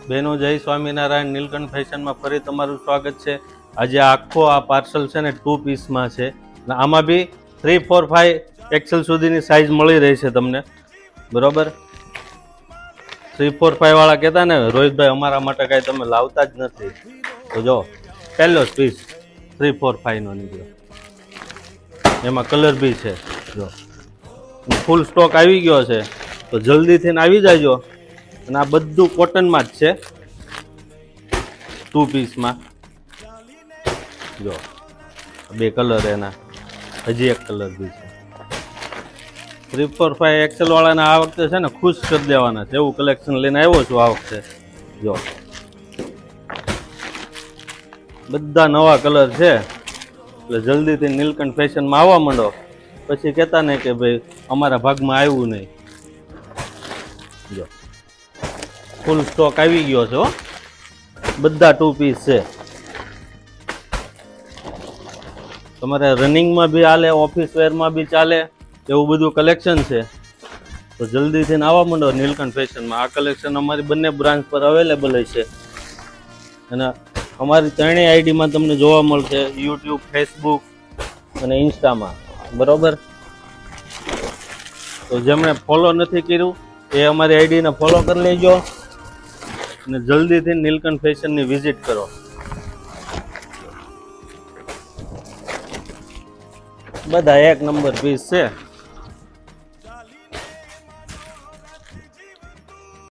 બહેનો જય સ્વામિનારાયણ. નીલકંઠ ફેશનમાં ફરી તમારું સ્વાગત છે. આજે આખો આ પાર્સલ છે ને 2 પીસમાં છે. આમાં બી 3, 4, 5 એક્સેલ સુધીની સાઇઝ મળી રહી છે તમને, બરોબર. 3, 4, 5 વાળા કહેતા ને રોહિતભાઈ અમારા માટે કાંઈ તમે લાવતા જ નથી, તો જો પહેલો જ પીસ 3, 4, 5 નો નીકળ્યો. એમાં કલર બી છે, જો ફૂલ સ્ટોક આવી ગયો છે, તો જલ્દીથી આવી જાયજો. અને આ બધું કોટનમાં જ છે 2 પીસમાં. જો 2 કલર એના, હજી એક કલર બી છે. 3, 4, 5 એક્સેલ વાળાને આ વખતે છે ને ખુશ કરી દેવાના છે, એવું કલેક્શન લઈને આવ્યો છું આ વખતે. જો બધા નવા કલર છે, એટલે જલ્દીથી નીલકંઠ ફેશનમાં આવવા માંડો. પછી કહેતા નહીં કે ભાઈ અમારા ભાગમાં આવ્યું નહીં. જો ફૂલ સ્ટોક આવી ગયો છે હો, બધા 2 પીસ છે. તમારે રનિંગમાં બી ચાલે, ઓફિસ વેરમાં બી ચાલે, એવું બધું કલેક્શન છે. તો જલ્દીથી આવવા માંડો નીલકંઠ ફેશનમાં. આ કલેક્શન અમારી બંને બ્રાન્ચ પર અવેલેબલ છે, અને અમારી ત્રણેય આઈડીમાં તમને જોવા મળશે, યુટ્યુબ, ફેસબુક અને ઇન્સ્ટામાં, બરોબર. તો જેમણે ફોલો નથી કર્યું એ અમારી આઈડીને ફોલો કરી લેજો, અને જલ્દીથી નીલકંઠ ફેશનની વિઝિટ કરો. બધા 1 નંબર પીસ છે.